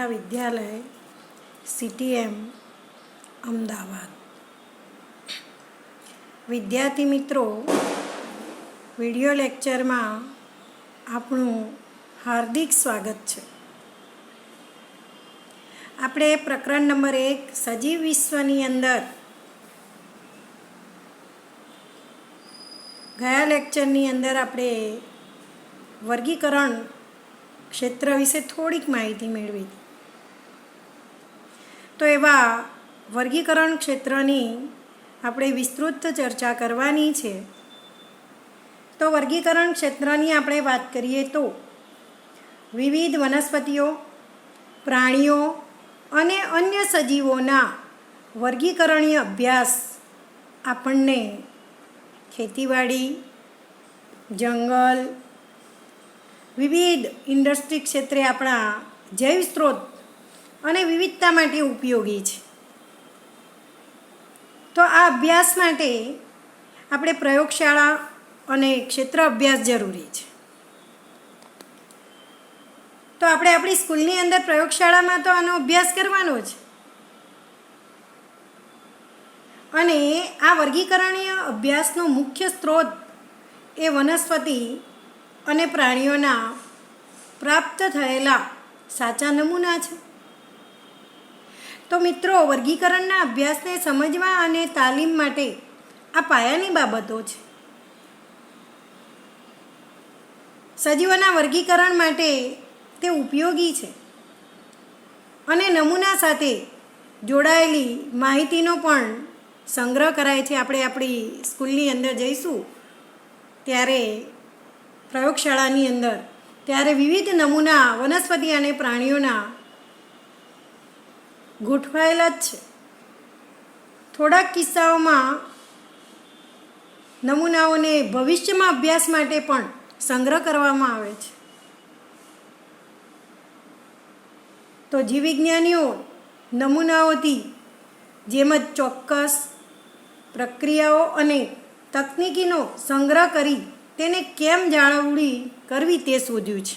મહાવિદ્યાલય CTM Ahmedabad. વિદ્યાર્થી મિત્રો, video લેક્ચરમાં આપણું હાર્દિક સ્વાગત છે. આપણે પ્રકરણ નંબર 1 સજીવ વિશ્વની અંદર ગયા લેક્ચરની અંદર આપણે વર્ગીકરણ ક્ષેત્ર વિશે થોડીક માહિતી મેળવી. તો એવા વર્ગીકરણ ક્ષેત્રની આપણે વિસ્તૃત ચર્ચા કરવાની છે. તો વર્ગીકરણ ક્ષેત્રની આપણે વાત કરીએ તો વિવિધ વનસ્પતિઓ, પ્રાણીઓ અને અન્ય સજીવોના વર્ગીકરણીય અભ્યાસ આપણને ખેતીવાડી, જંગલ, વિવિધ ઇન્ડસ્ટ્રી ક્ષેત્રે આપણા જૈવ સ્ત્રોત અને વિવિધતા માટે ઉપયોગી છે. તો આ અભ્યાસ માટે આપણે પ્રયોગશાળા અને ક્ષેત્ર અભ્યાસ જરૂરી છે. તો આપણે આપણી સ્કૂલની અંદર પ્રયોગશાળામાં તો આનો અભ્યાસ કરવાનો છે. અને આ વર્ગીકરણીય અભ્યાસનો મુખ્ય સ્ત્રોત એ વનસ્પતિ અને પ્રાણીઓના પ્રાપ્ત થયેલા સાચા નમૂના છે. તો મિત્રો, વર્ગીકરણના અભ્યાસને સમજવા અને તાલીમ માટે આ પાયાની બાબતો છે. સજીવોના વર્ગીકરણ માટે તે ઉપયોગી છે અને નમૂના સાથે જોડાયેલી માહિતીનો પણ સંગ્રહ કરાય છે. આપણે આપણી સ્કૂલની અંદર જઈશું ત્યારે, પ્રયોગશાળાની અંદર, ત્યારે વિવિધ નમૂના વનસ્પતિ અને પ્રાણીઓના ગોઠવાયેલા જ છે. થોડાક કિસ્સાઓમાં નમૂનાઓને ભવિષ્યમાં અભ્યાસ માટે પણ સંગ્રહ કરવામાં આવે છે. તો જીવવિજ્ઞાનીઓ નમૂનાઓથી જેમ જ ચોક્કસ પ્રક્રિયાઓ અને તકનીકીનો સંગ્રહ કરી તેને કેમ જાળવણી કરવી તે શોધ્યું છે.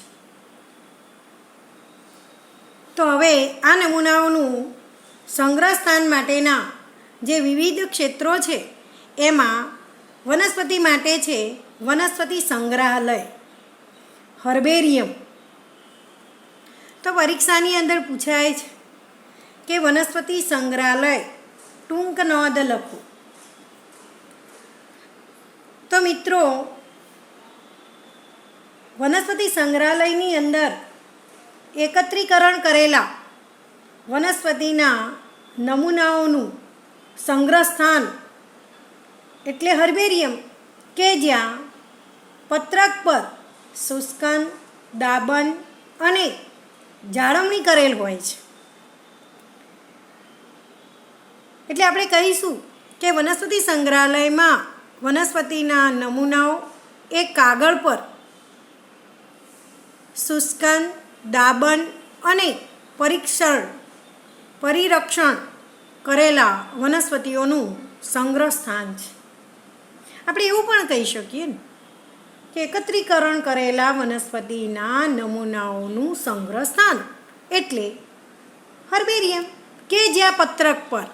તો હવે આ નમૂનાઓનું સંગ્રહ સ્થાન માટેના જે વિવિધ ક્ષેત્રો છે એમાં વનસ્પતિ માટે છે વનસ્પતિ સંગ્રહાલય, હર્બેરિયમ. તો પરીક્ષાની અંદર પૂછાય છે કે વનસ્પતિ સંગ્રહાલય ટૂંક નોંધ લખો. તો મિત્રો, વનસ્પતિ સંગ્રહાલયની અંદર એકત્રીકરણ કરેલા વનસ્પતિના નમૂનાઓનું સંગ્રહ સ્થાન એટલે હર્બેરિયમ, કે જ્યાં પત્રક પર શુષ્કન, દાબન અને જાળવણી કરેલ હોય છે. એટલે આપણે કહીશું કે વનસ્પતિ સંગ્રહાલયમાં વનસ્પતિના નમૂનાઓ એ કાગળ પર શુષ્કન, દાબન અને પરિરક્ષણ કરેલા વનસ્પતિઓનું સંગ્રહ સ્થાન છે. આપણે એવું પણ કહી શકીએ ને કે એકત્રીકરણ કરેલા વનસ્પતિના નમૂનાઓનું સંગ્રહ સ્થાન એટલે હર્બેરિયમ, કે જ્યાં પત્રક પર,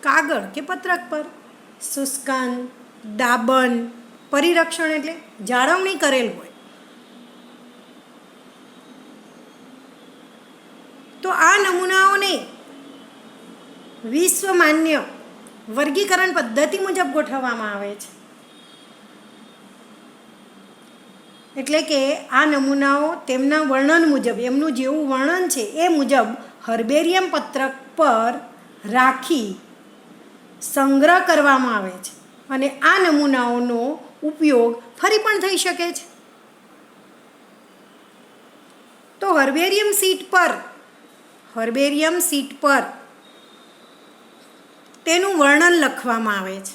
કાગળ કે પત્રક પર શુષ્કન, દાબન, પરિરક્ષણ એટલે જાળવણી કરેલ હોય. તો આ નમૂનાઓને વિશ્વ માન્ય વર્ગીકરણ પદ્ધતિ મુજબ ગોઠવવામાં આવે છે. એટલે કે આ નમૂનાઓ તેમના વર્ણન મુજબ, એમનું જેવું વર્ણન છે એ મુજબ હર્બેરિયમ પત્રક પર રાખી સંગ્રહ કરવામાં આવે છે. અને આ નમૂનાઓનો ઉપયોગ ફરી પણ થઈ શકે છે. તો હર્બેરિયમ શીટ પર તેનું વર્ણન લખવામાં આવે છે,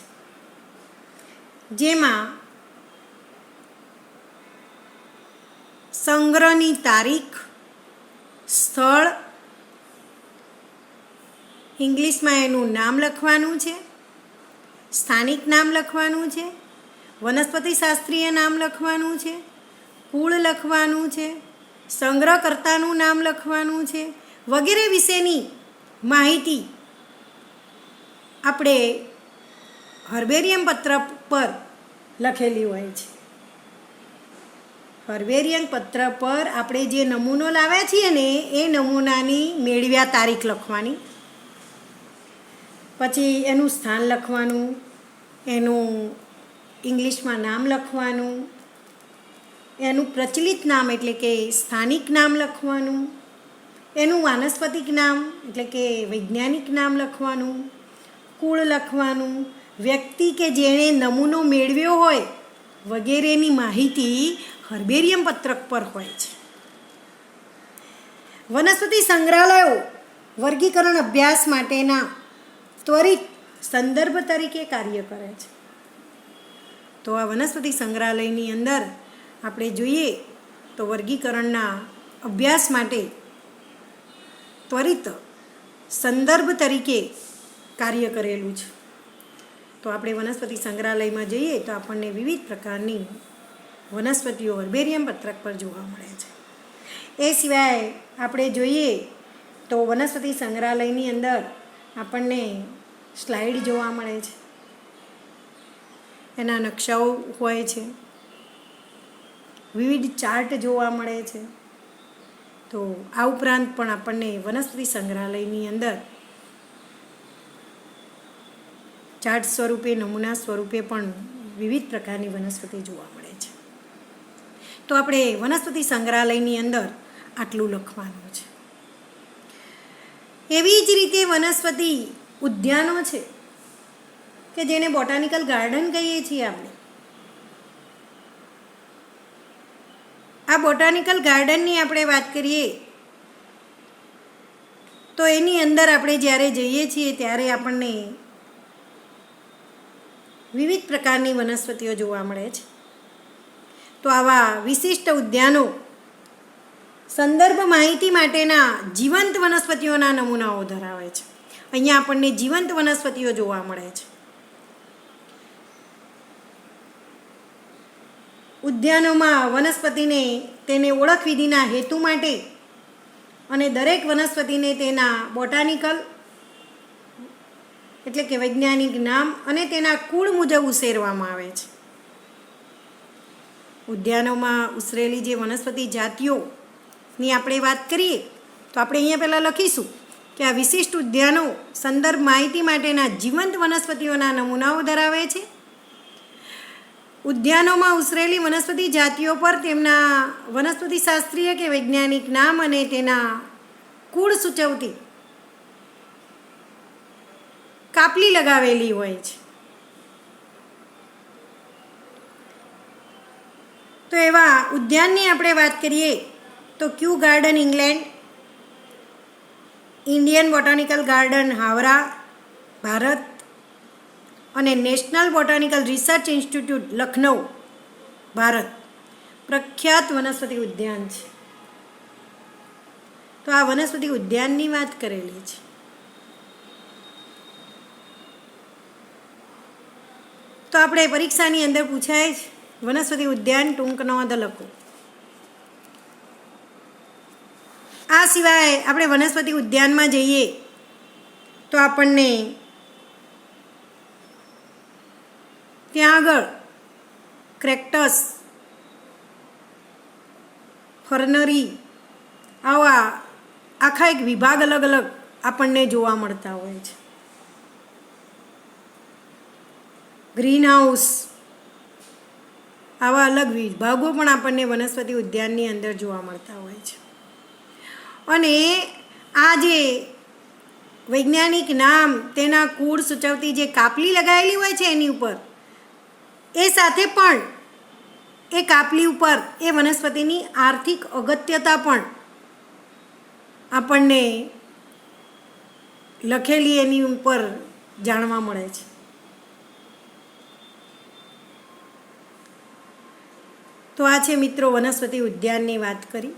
જેમાં સંગ્રહની તારીખ, સ્થળ, ઇંગ્લિશમાં એનું નામ લખવાનું છે, સ્થાનિક નામ લખવાનું છે, વનસ્પતિ શાસ્ત્રીય નામ લખવાનું છે, કુળ લખવાનું છે, સંગ્રહકર્તાનું નામ લખવાનું છે વગેરે વિશેની માહિતી આપણે હર્બેરિયમ પત્ર પર લખેલી હોય છે. હર્બેરિયમ પત્ર પર આપણે જે નમૂનો લાવ્યા છીએ ને એ નમૂનાની મેળવ્યા તારીખ લખવાની, પછી એનું સ્થાન લખવાનું, એનું ઇંગ્લિશમાં નામ લખવાનું, એનું પ્રચલિત નામ એટલે કે સ્થાનિક નામ લખવાનું, એનું વાનસ્પતિક નામ એટલે કે વૈજ્ઞાનિક નામ લખવાનું, કુળ લખવાનું, વ્યક્તિ કે જેણે નમૂનો મેળવ્યો હોય વગેરેની માહિતી હર્બેરિયમ પત્રક પર હોય છે. વનસ્પતિ સંગ્રહાલયો વર્ગીકરણ અભ્યાસ માટેના ત્વરિત સંદર્ભ તરીકે કાર્ય કરે છે. તો આ વનસ્પતિ સંગ્રહાલયની અંદર આપણે જોઈએ તો વર્ગીકરણના અભ્યાસ માટે ત્વરિત સંદર્ભ તરીકે કાર્ય કરેલું છે. તો આપણે વનસ્પતિ સંગ્રહાલયમાં જઈએ તો આપણને વિવિધ પ્રકારની વનસ્પતિઓ હર્બેરિયમ પત્રક પર જોવા મળે છે. એ સિવાય આપણે જોઈએ તો વનસ્પતિ સંગ્રહાલયની અંદર આપણને સ્લાઇડ જોવા મળે છે, એના નકશાઓ હોય છે, વિવિધ ચાર્ટ જોવા મળે છે. તો આ ઉપરાંત પણ આપણને વનસ્પતિ સંગ્રહાલયની અંદર ચાર્ટ સ્વરૂપે, નમૂના સ્વરૂપે પણ વિવિધ પ્રકારની વનસ્પતિ જોવા મળે છે. તો આપણે વનસ્પતિ સંગ્રહાલયની અંદર આટલું લખવાનું છે. એવી જ રીતે વનસ્પતિ ઉદ્યાનો છે કે જેને બોટાનિકલ ગાર્ડન કહીએ છીએ આપણે. આ બોટાનિકલ ગાર્ડનની આપણે વાત કરીએ તો એની અંદર આપણે જ્યારે જઈએ છીએ ત્યારે આપણને વિવિધ પ્રકારની વનસ્પતિઓ જોવા મળે છે. તો આવા વિશિષ્ટ ઉદ્યાનો સંદર્ભ માહિતી માટેના જીવંત વનસ્પતિઓના નમૂનાઓ ધરાવે છે. અહીંયા આપણને જીવંત વનસ્પતિઓ જોવા મળે છે. ઉદ્યાનોમાં વનસ્પતિને તેને ઓળખ વિધિના હેતુ માટે અને દરેક વનસ્પતિને તેના બોટાનિકલ એટલે કે વૈજ્ઞાનિક નામ અને તેના કુળ મુજબ ઉછેરવામાં આવે છે. ઉદ્યાનોમાં ઉછરેલી જે વનસ્પતિ જાતિઓની આપણે વાત કરીએ તો આપણે અહીંયા પહેલાં લખીશું કે આ વિશિષ્ટ ઉદ્યાનો સંદર્ભ માહિતી માટેના જીવંત વનસ્પતિઓના નમૂનાઓ ધરાવે છે. ઉદ્યાનોમાં ઉછરેલી વનસ્પતિ જાતિઓ પર તેમના વનસ્પતિ શાસ્ત્રીય કે વૈજ્ઞાનિક નામ અને તેના કુળ સૂચવતી કાપલી લગાવેલી હોય છે. તો એવા ઉદ્યાનની આપણે વાત કરીએ તો Kew garden England, Indian botanical garden Howrah Bharat અને national botanical research institute Lucknow Bharat પ્રખ્યાત વનસ્પતિ ઉદ્યાન છે. તો આ વનસ્પતિ ઉદ્યાનની વાત કરેલી છે. તો આપણે પરીક્ષાની અંદર પૂછાય છે વનસ્પતિ ઉદ્યાન ટૂંક નોંધ લખો. આ સિવાય આપણે વનસ્પતિ ઉદ્યાનમાં જઈએ તો આપણને ત્યાં આગળ ક્રેક્ટસ, ફર્નરી આવા આખા એક વિભાગ અલગ અલગ આપણને જોવા મળતા હોય છે. ગ્રીન હાઉસ આવા અલગ વિભાગો પણ આપણને વનસ્પતિ ઉદ્યાનની અંદર જોવા મળતા હોય છે. અને આ જે વૈજ્ઞાનિક નામ, તેના કુળ સૂચવતી જે કાપલી લગાવેલી હોય છે એની ઉપર, એ સાથે પણ એ કાપલી ઉપર એ વનસ્પતિની આર્થિક અગત્યતા પણ આપણને લખેલી એની ઉપર જાણવા મળે છે. તો આ છે મિત્રો વનસ્પતિ ઉદ્યાનની વાત કરી.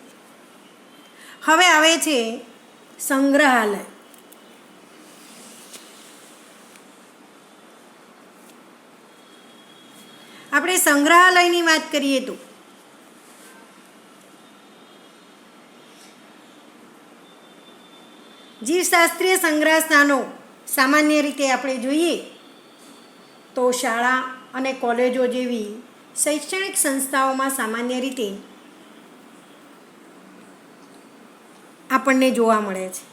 હવે આવે છે સંગ્રહાલય. આપણે સંગ્રહાલયની વાત કરીએ તો જીવશાસ્ત્રીય સંગ્રહ સ્થાનો સામાન્ય રીતે આપણે જોઈએ તો શાળા અને કોલેજો જેવી શૈક્ષણિક સંસ્થાઓમાં સામાન્ય રીતે આપણને જોવા મળે છે.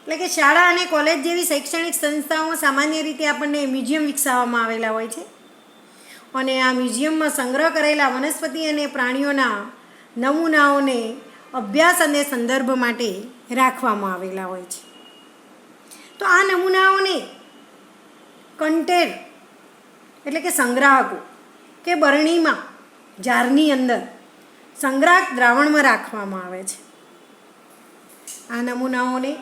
એટલે કે શાળા અને કોલેજ જેવી શૈક્ષણિક સંસ્થાઓમાં સામાન્ય રીતે આપણને મ્યુઝિયમ વિકસાવવામાં આવેલા હોય છે અને આ મ્યુઝિયમમાં સંગ્રહ કરેલા વનસ્પતિ અને પ્રાણીઓના નમૂનાઓને અભ્યાસ અને સંદર્ભ માટે રાખવામાં આવેલા હોય છે. તો આ નમૂનાઓને કન્ટેનર એટલે કે સંગ્રાહકો કે બરણીમાં જારની અંદર સંગ્રાહક દ્રાવણમાં રાખવામાં આવે છે. આ નમૂનાઓને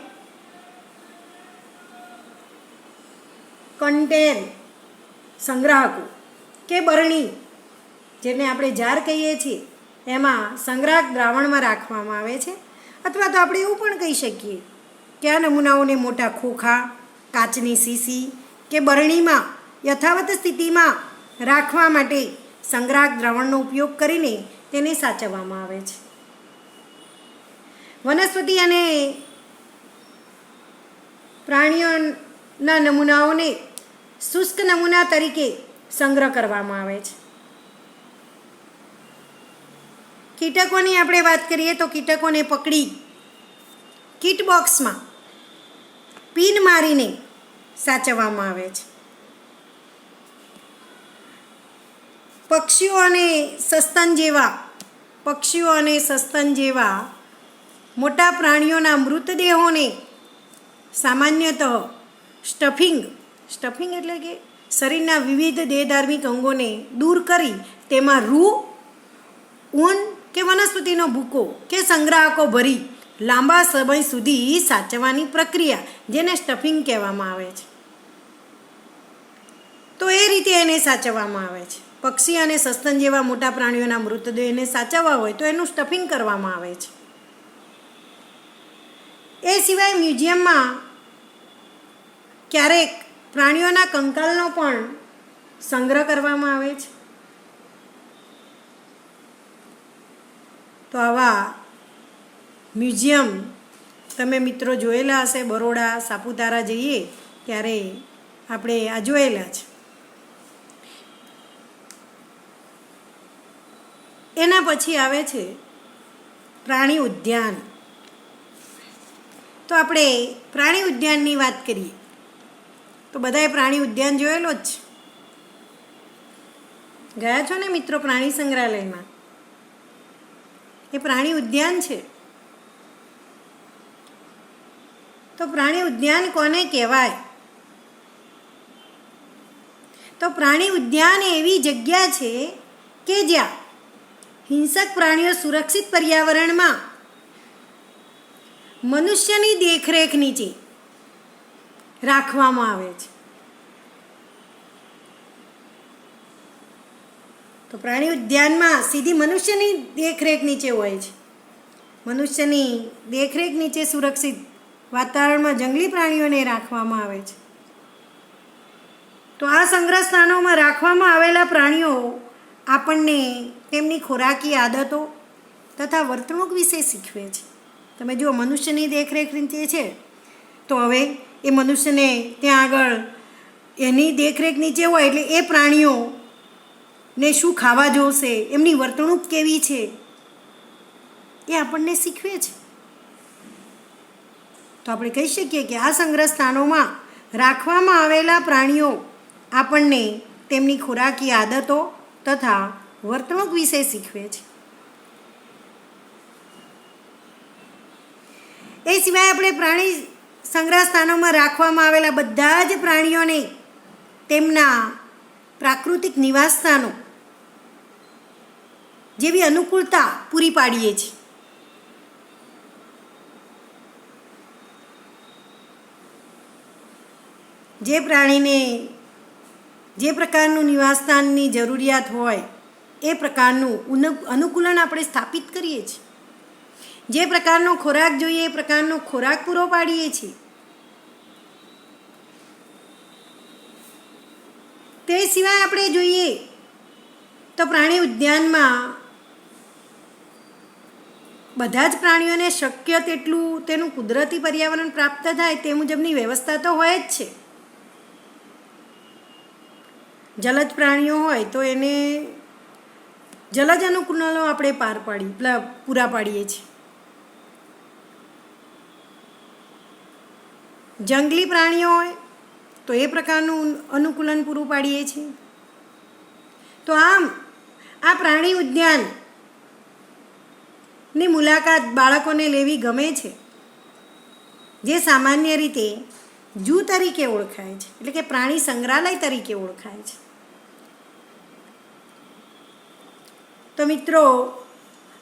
કન્ટેનર સંગ્રાહકો કે બરણી જેને આપણે જાર કહીએ છીએ એમાં સંગ્રાહક દ્રાવણમાં રાખવામાં આવે છે. અથવા તો આપણે એવું પણ કહી શકીએ કે આ નમૂનાઓને મોટા ખોખા, કાચની શીશી કે બરણીમાં યથાવત સ્થિતિમાં રાખવા માટે સંગ્રાહક દ્રાવણનો ઉપયોગ કરીને તેને સાચવવામાં આવે છે. વનસ્પતિ અને પ્રાણીઓના નમૂનાઓને શુષ્ક નમૂના તરીકે સંગ્રહ કરવામાં આવે છે. કીટકોની આપણે વાત કરીએ તો કીટકોને પકડી કીટ બોક્સમાં પિન મારીને સાચવવામાં આવે છે. પક્ષીઓ અને સસ્તન જેવા મોટા પ્રાણીઓના મૃતદેહોને સામાન્યતઃ સ્ટફિંગ એટલે કે શરીરના વિવિધ દેહધાર્મિક અંગોને દૂર કરી તેમાં રૂ, ઊન કે વનસ્પતિનો ભૂકો કે સંગ્રાહકો ભરી લાંબા સમય સુધી સાચવવાની પ્રક્રિયા જેને સ્ટફિંગ કહેવામાં આવે છે. તો એ રીતે એને સાચવવામાં આવે છે. પક્ષી અને સસ્તન જેવા મોટા પ્રાણીઓના મૃતદેહને સાચવવા હોય તો એનું સ્ટફિંગ કરવામાં આવે છે. એ સિવાય મ્યુઝિયમમાં ક્યારેક પ્રાણીઓના કંકાલનો પણ સંગ્રહ કરવામાં આવે છે. તો આવા મ્યુઝિયમ તમે મિત્રો જોયેલા હશે. બરોડા, સાપુતારા જઈએ ત્યારે આપણે આ જોયેલા છે. એના પછી આવે છે પ્રાણી ઉદ્યાન. તો આપણે પ્રાણી ઉદ્યાનની વાત કરીએ તો બધાએ પ્રાણી ઉદ્યાન જોયેલો જ છે. ગયા છો ને મિત્રો પ્રાણી સંગ્રહાલયમાં? એ પ્રાણી ઉદ્યાન છે. તો પ્રાણી ઉદ્યાન કોને કહેવાય? તો પ્રાણી ઉદ્યાન એવી જગ્યા છે કે જ્યાં હિંસક પ્રાણીઓ સુરક્ષિત પર્યાવરણમાં મનુષ્યની દેખરેખ નીચે રાખવામાં આવે છે. તો પ્રાણી ઉદ્યાનમાં સીધી મનુષ્યની દેખરેખ નીચે હોય છે. મનુષ્યની દેખરેખ નીચે સુરક્ષિત વાતાવરણમાં જંગલી પ્રાણીઓને રાખવામાં આવે છે. તો આ સંગ્રહ સ્થાનોમાં રાખવામાં આવેલા પ્રાણીઓ આપણને તેમની ખોરાકી આદતો તથા વર્તણૂક વિશે શીખવે છે. તમે જુઓ, મનુષ્યની દેખરેખ નીચે છે તો હવે એ મનુષ્યને ત્યાં આગળ એની દેખરેખ નીચે હોય એટલે એ પ્રાણીઓને શું ખાવા જોશે, એમની વર્તણૂક કેવી છે એ આપણને શીખવે છે. તો આપણે કહી શકીએ કે આ સંગ્રહ સ્થાનોમાં રાખવામાં આવેલા પ્રાણીઓ આપણને તેમની ખોરાકી આદતો તથા વર્તણૂક વિશે શીખવે છે. એ સિવાય આપણે પ્રાણી સંગ્રહ સ્થાનોમાં રાખવામાં આવેલા બધા જ પ્રાણીઓને તેમના પ્રાકૃતિક નિવાસસ્થાનો જેવી અનુકૂળતા પૂરી પાડીએ છીએ. જે પ્રાણીને જે પ્રકારનું નિવાસસ્થાનની જરૂરિયાત હોય એ પ્રકારનું અનુકૂલન આપણે સ્થાપિત કરીએ છીએ. જે પ્રકારનો ખોરાક જોઈએ એ પ્રકારનો ખોરાક પૂરો પાડીએ છીએ. તે સિવાય આપણે જોઈએ તો પ્રાણી ઉદ્યાનમાં બધા જ પ્રાણીઓને શક્ય તેટલું તેનું કુદરતી પર્યાવરણ પ્રાપ્ત થાય તે મુજબની વ્યવસ્થા તો હોય જ છે. જલજ પ્રાણીઓ હોય તો એને જલજ અનુકૂલનો આપણે પૂરા પાડીએ છીએ. જંગલી પ્રાણીઓ હોય તો એ પ્રકારનું અનુકૂલન પૂરું પાડીએ છીએ. તો આમ આ પ્રાણી ઉદ્યાનની મુલાકાત બાળકોને લેવી ગમે છે, જે સામાન્ય રીતે ઝૂ તરીકે ઓળખાય છે, એટલે કે પ્રાણી સંગ્રહાલય તરીકે ઓળખાય છે. તો મિત્રો,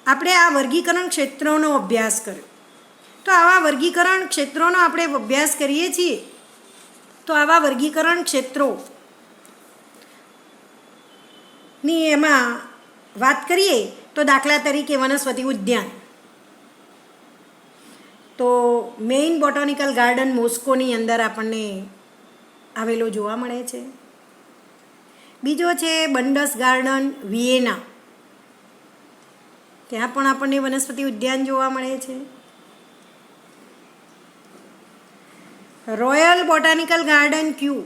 આપણે આ વર્ગીકરણ ક્ષેત્રોનો અભ્યાસ કર્યો. તો આવા વર્ગીકરણ ક્ષેત્રોનો આપણે અભ્યાસ કરીએ છીએ, તો આવા વર્ગીકરણ ક્ષેત્રોની એમાં વાત કરીએ તો દાખલા તરીકે વનસ્પતિ ઉદ્યાન. તો મેઇન બોટાનિકલ ગાર્ડન મોસ્કોની અંદર આપણને આવેલો જોવા મળે છે. બીજો છે બંડસ ગાર્ડન વિયેના, ત્યાં પણ આપણને વનસ્પતિ ઉદ્યાન જોવા મળે છે. રોયલ બોટાનિકલ ગાર્ડન ક્યુ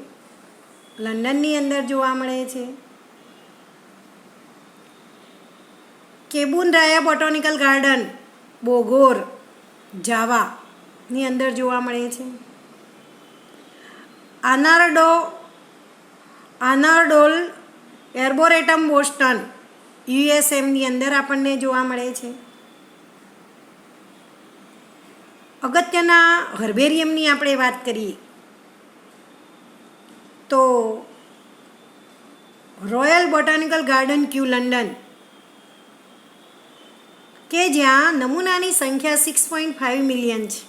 લંડનની અંદર જોવા મળે છે. કેબુન રાયા બોટાનિકલ ગાર્ડન બોગોર જાવાની અંદર જોવા મળે છે. આનાર્ડોલ એર્બોરેટમ બોસ્ટન યુએસએમની અંદર આપણને જોવા મળે છે. અગત્યના હર્બેરિયમની આપણે વાત કરીએ તો રોયલ બોટાનિકલ ગાર્ડન ક્યુ લંડન, કે જ્યાં નમૂનાની સંખ્યા 6.5 મિલિયન છે.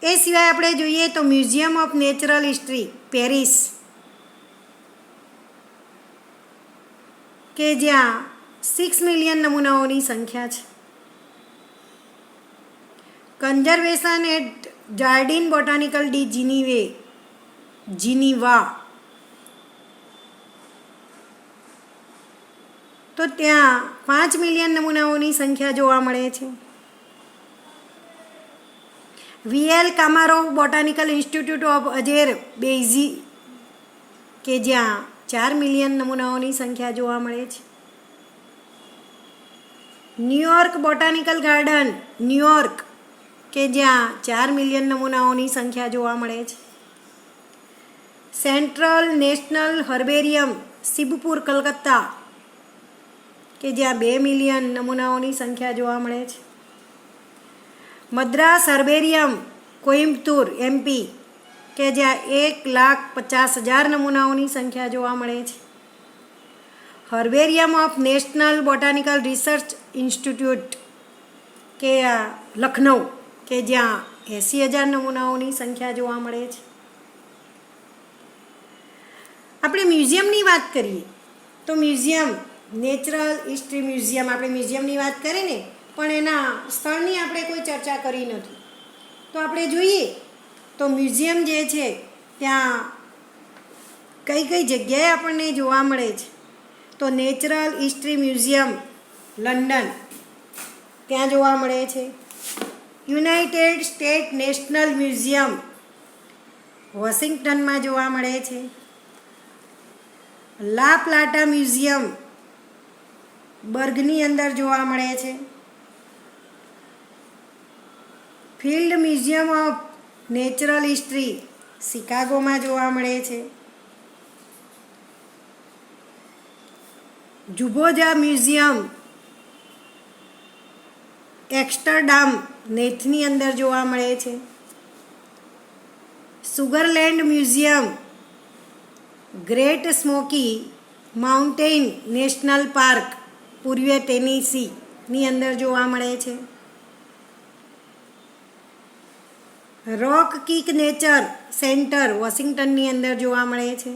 એ સિવાય આપણે જોઈએ તો museum of natural history Paris, કે જ્યાં 6 મિલિયન નમૂનાઓની સંખ્યા છે. Conservation et jardin botanical de Geneva, તો ત્યાં 5 મિલિયન નમૂનાઓની સંખ્યા જોવા મળે છે. VL Komarov botanical institute of અજેર બેઇઝી, કે જ્યાં 4 મિલિયન નમૂનાઓની સંખ્યા જોવા મળે છે. ન્યુયોર્ક બોટાનિકલ ગાર્ડન ન્યુયોર્ક, કે જ્યાં 4 મિલિયન નમૂનાઓની સંખ્યા જોવા મળે છે. Central national herbarium Shibpur Calcutta, કે જ્યાં 2 મિલિયન નમૂનાઓની સંખ્યા જોવા મળે છે. મદ્રાસ હર્બેરિયમ કોઇમ્બતુર એમપી, કે જ્યાં 1,50,000 નમૂનાઓની સંખ્યા જોવા મળે છે. Herbarium of national botanical research institute, કે લખનઉ, કે જ્યાં 80,000 નમૂનાઓની સંખ્યા જોવા મળે છે. આપણે મ્યુઝિયમની વાત કરીએ તો મ્યુઝિયમ નેચરલ હિસ્ટ્રી મ્યુઝિયમ, આપણે મ્યુઝિયમની વાત કરીને પણ એના સ્થળની આપણે કોઈ ચર્ચા કરી નથી. તો આપણે જોઈએ તો મ્યુઝિયમ જે છે ત્યાં કઈ કઈ જગ્યાએ આપણને જોવા મળે છે. તો નેચરલ હિસ્ટ્રી મ્યુઝિયમ લંડન, ત્યાં જોવા મળે છે. યુનાઇટેડ સ્ટેટ નેશનલ મ્યુઝિયમ વોશિંગ્ટનમાં જોવા મળે છે. લા પ્લાટા મ્યુઝિયમ બર્ગની અંદર જોવા મળે છે. Field museum of natural history શિકાગોમાં જોવા મળે છે. જુબોજા મ્યુઝિયમ એમ્સ્ટરડામ નેથની અંદર જોવા મળે છે. Sugarland museum great smoky mountain national park પૂર્વીય ટેનેસીની અંદર જોવા મળે છે. રોક કીક નેચર સેન્ટર વોશિંગ્ટનની અંદર જોવા મળે છે.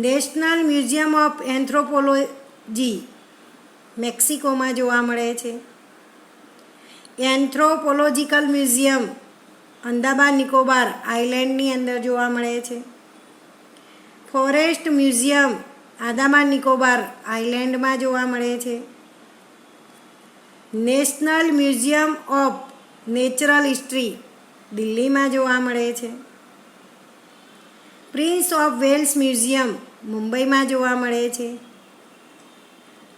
નેશનલ મ્યુઝિયમ ઓફ એન્થ્રોપોલોજી મેક્સિકોમાં જોવા મળે છે. એન્થ્રોપોલોજીકલ મ્યુઝિયમ અંદામાન નિકોબાર આઇલેન્ડની અંદર જોવા મળે છે. ફોરેસ્ટ મ્યુઝિયમ આંદામાન નિકોબાર આઇલેન્ડમાં જોવા મળે છે. National museum of natural history દિલ્હીમાં જોવા મળે છે. પ્રિન્સ ઓફ વેલ્સ મ્યુઝિયમ મુંબઈમાં જોવા મળે છે.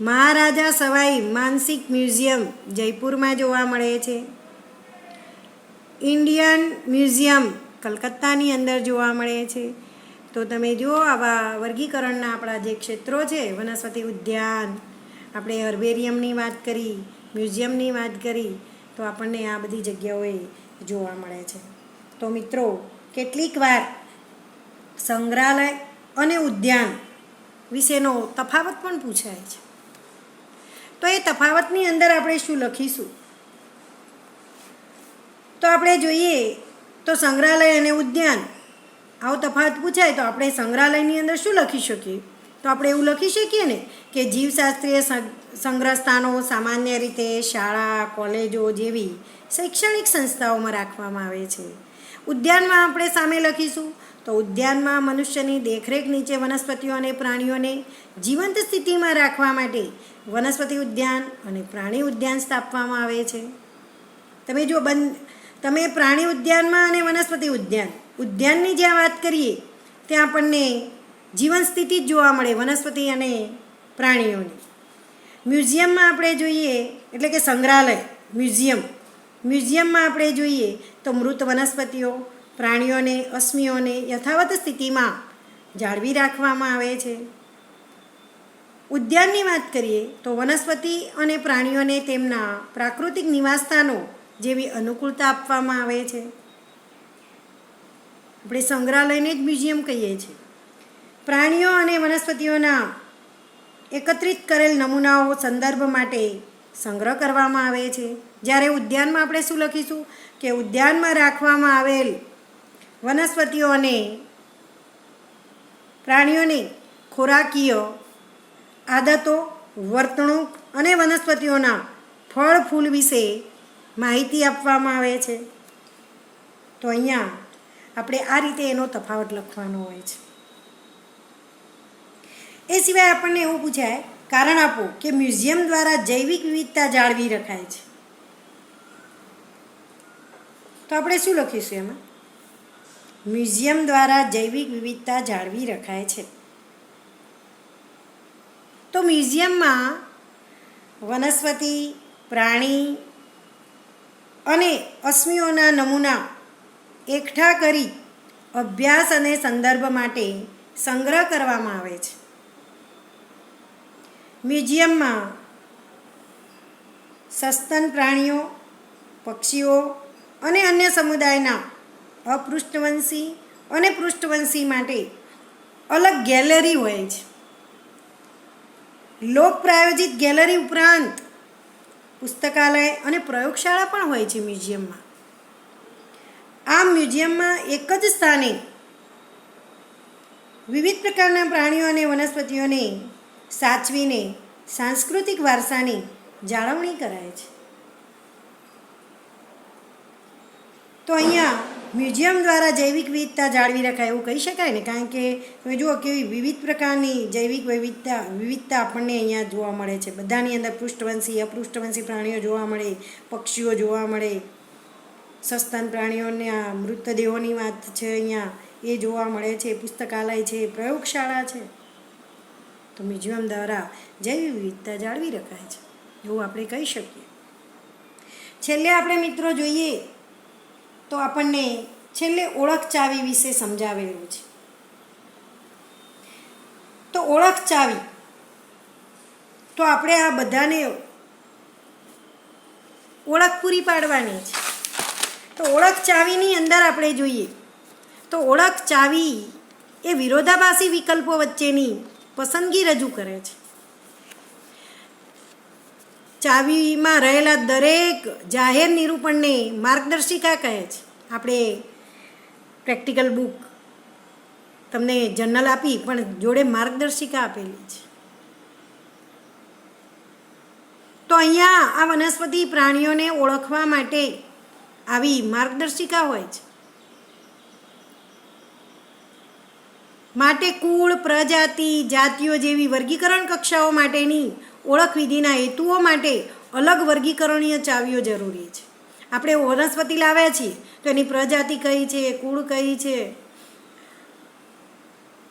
મહારાજા સવાઈ માનસિંહ મ્યુઝિયમ જયપુરમાં જોવા મળે છે. ઇન્ડિયન મ્યુઝિયમ કલકત્તાની અંદર જોવા મળે છે. તો તમે જુઓ આવા વર્ગીકરણના આપણા જે ક્ષેત્રો છે, વનસ્પતિ ઉદ્યાન, આપણે હર્બેરિયમની વાત કરી, મ્યુઝિયમની વાત કરી, તો આપણને આ બધી જગ્યાઓએ જોવા મળે છે. તો મિત્રો, કેટલીક વાર સંગ્રહાલય અને ઉદ્યાન વિશેનો તફાવત પણ પૂછાય છે. તો એ તફાવતની અંદર આપણે શું લખીશું? તો આપણે જોઈએ તો સંગ્રહાલય અને ઉદ્યાન આવો તફાવત પૂછાય તો આપણે સંગ્રહાલયની અંદર શું લખી શકીએ? તો આપણે એવું લખી શકીએ ને કે જીવશાસ્ત્રીય સંગ્રહ સ્થાનો સામાન્ય રીતે શાળા, કોલેજો જેવી શૈક્ષણિક સંસ્થાઓમાં રાખવામાં આવે છે. ઉદ્યાનમાં આપણે સામે લખીશું તો ઉદ્યાનમાં મનુષ્યની દેખરેખ નીચે વનસ્પતિઓ અને પ્રાણીઓને જીવંત સ્થિતિમાં રાખવા માટે વનસ્પતિ ઉદ્યાન અને પ્રાણી ઉદ્યાન સ્થાપવામાં આવે છે. તમે પ્રાણી ઉદ્યાનમાં અને વનસ્પતિ ઉદ્યાનની જ્યાં વાત કરીએ ત્યાં આપણને જીવન સ્થિતિ જ જોવા મળે વનસ્પતિ અને પ્રાણીઓની. મ્યુઝિયમમાં આપણે જોઈએ એટલે કે સંગ્રહાલય, મ્યુઝિયમમાં આપણે જોઈએ તો મૃત વનસ્પતિઓ, પ્રાણીઓને, અશ્મિઓને યથાવત સ્થિતિમાં જાળવી રાખવામાં આવે છે. ઉદ્યાનની વાત કરીએ તો વનસ્પતિ અને પ્રાણીઓને તેમના પ્રાકૃતિક નિવાસસ્થાનો જેવી અનુકૂળતા આપવામાં આવે છે. આપણે સંગ્રહાલયને જ મ્યુઝિયમ કહીએ છીએ. પ્રાણીઓ અને વનસ્પતિઓના એકત્રિત કરેલ નમૂનાઓ સંદર્ભ માટે સંગ્રહ કરવામાં આવે છે. જ્યારે ઉદ્યાનમાં આપણે શું લખીશું કે ઉદ્યાનમાં રાખવામાં આવેલ વનસ્પતિઓ અને પ્રાણીઓની ખોરાકીય આદતો, વર્તણૂક અને વનસ્પતિઓના ફળ ફૂલ વિશે માહિતી આપવામાં આવે છે. તો અહીંયા આપણે આ રીતે એનો તફાવત લખવાનો હોય છે. એ સિવાય આપણને એવું પૂછાય, કારણ આપો કે મ્યુઝિયમ દ્વારા જૈવિક વિવિધતા જાળવી રખાય છે. તો આપણે શું લખીશું એમાં? મ્યુઝિયમ દ્વારા જૈવિક વિવિધતા જાળવી રખાય છે. તો મ્યુઝિયમમાં વનસ્પતિ, પ્રાણી અને અશ્મિઓના નમૂના એકઠા કરી અભ્યાસ અને સંદર્ભ માટે સંગ્રહ કરવામાં આવે છે. મ્યુઝિયમમાં સસ્તન પ્રાણીઓ, પક્ષીઓ અને અન્ય સમુદાયના અપૃષ્ઠવંશી અને પૃષ્ઠવંશી માટે અલગ ગેલેરી હોય છે. લોક પ્રાયોજિત ગેલેરી ઉપરાંત પુસ્તકાલય અને પ્રયોગશાળા પણ હોય છે મ્યુઝિયમમાં. આમ મ્યુઝિયમમાં એક જ સ્થાને વિવિધ પ્રકારના પ્રાણીઓ અને વનસ્પતિઓને સાચવીને સાંસ્કૃતિક વારસાની જાળવણી કરાય છે. તો અહીંયા મ્યુઝિયમ દ્વારા જૈવિક વિવિધતા જાળવી રખાય એવું કહી શકાય ને, કારણ કે તમે જુઓ કેવી વિવિધ પ્રકારની જૈવિક વિવિધતા આપણને અહીંયા જોવા મળે છે. બધાની અંદર પૃષ્ઠવંશી, અપૃષ્ઠવંશી પ્રાણીઓ જોવા મળે, પક્ષીઓ જોવા મળે, સસ્તન પ્રાણીઓના મૃતદેહોની વાત છે અહીંયા એ જોવા મળે છે, પુસ્તકાલય છે, પ્રયોગશાળા છે. તો મ્યુઝિયમ દ્વારા જૈવિક વિવિધતા જાળવી રખાય છે એવું આપણે કહી શકીએ. છેલ્લે આપણે મિત્રો જોઈએ તો આપણને છેલ્લે ઓળખ ચાવી વિશે સમજાવેલું છે. તો ઓળખ ચાવી, તો આપણે આ બધાને ઓળખ પૂરી પાડવાની છે. તો ઓળખ ચાવીની અંદર આપણે જોઈએ તો ઓળખ ચાવી એ વિરોધાભાસી વિકલ્પો વચ્ચેની પસંદગી રજૂ કરે છે. ચાવીમાં રહેલા દરેક જાહેર નિરૂપણને માર્ગદર્શિકા કહે છે. આપણે પ્રેક્ટિકલ બુક તમને જર્નલ આપી પણ જોડે માર્ગદર્શિકા આપેલી છે. તો અહીંયા આ વનસ્પતિ પ્રાણીઓને ઓળખવા માટે આવી માર્ગદર્શિકા હોય છે. માટે કુળ, પ્રજાતિ, જાતિઓ જેવી વર્ગીકરણ કક્ષાઓ માટેની ઓળખ વિધિના હેતુઓ માટે અલગ વર્ગીકરણીય ચાવીઓ જરૂરી છે. આપણે વનસ્પતિ લાવ્યા છીએ તો એની પ્રજાતિ કઈ છે, કુળ કઈ છે,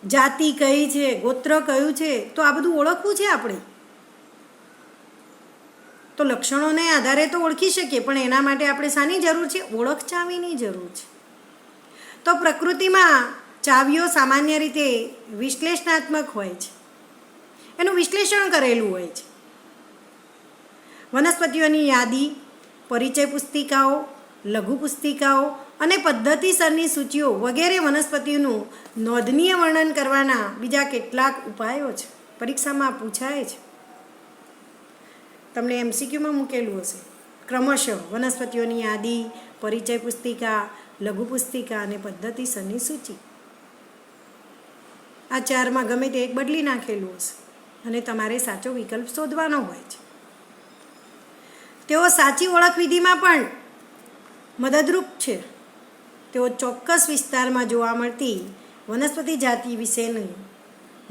જાતિ કઈ છે, ગોત્ર કયું છે, તો આ બધું ઓળખવું છે આપણે. તો લક્ષણોને આધારે તો ઓળખી શકીએ, પણ એના માટે આપણે શાની જરૂર છે? ઓળખ ચાવીની જરૂર છે. તો પ્રકૃતિમાં ચાવીઓ સામાન્ય રીતે વિશ્લેષણાત્મક હોય છે, એનું વિશ્લેષણ કરેલું હોય છે. વનસ્પતિઓની યાદી, પરિચય પુસ્તિકાઓ, લઘુ પુસ્તિકાઓ અને પદ્ધતિસરની સૂચિઓ વગેરે વનસ્પતિનું નોંધનીય વર્ણન કરવાના બીજા કેટલાક ઉપાયો છે. પરીક્ષામાં પૂછાય છે, તમને MCQમાં મૂકેલું હશે. ક્રમશઃ વનસ્પતિઓની યાદી, પરિચય પુસ્તિકા, લઘુ પુસ્તિકા અને પદ્ધતિસરની સૂચિ, આ ચારમાં ગમે તે એક બદલી નાખેલું હશે અને તમારે સાચો વિકલ્પ શોધવાનો હોય છે. તેઓ સાચી ઓળખ વિધિમાં પણ મદદરૂપ છે. તેઓ ચોક્કસ વિસ્તારમાં જોવા મળતી વનસ્પતિ જાતિ વિશેનું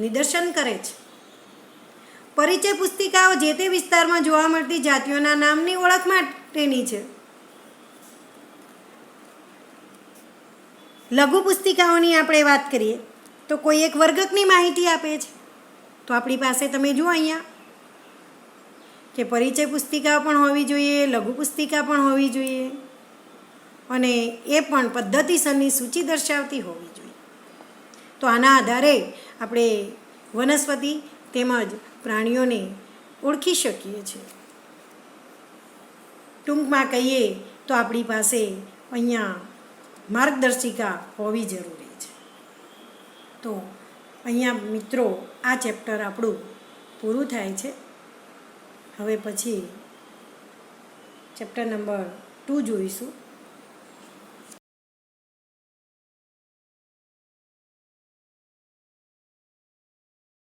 નિદર્શન કરે છે. પરિચય પુસ્તિકાઓ જે તે વિસ્તારમાં જોવા મળતી જાતિઓના નામની ઓળખ માટેની છે. લઘુ પુસ્તિકાઓની આપણે વાત કરીએ તો કોઈ એક વર્ગકની માહિતી આપે છે. તો આપણી પાસે તમે જુઓ અહીંયા કે પરિચય પુસ્તિકા પણ હોવી જોઈએ, લઘુ પુસ્તિકા પણ હોવી જોઈએ અને એ પણ પદ્ધતિસરની સૂચિ દર્શાવતી હોવી જોઈએ. તો આના આધારે આપણે વનસ્પતિ તેમજ પ્રાણીઓને ઓળખી શકીએ છીએ. ટૂંકમાં કહીએ તો આપણી પાસે અહીંયા માર્ગદર્શિકા હોવી જરૂરી છે. તો અહીંયા મિત્રો આ ચેપ્ટર આપણું પૂરું થાય છે. હવે પછી ચેપ્ટર નંબર 2 જોઈશું.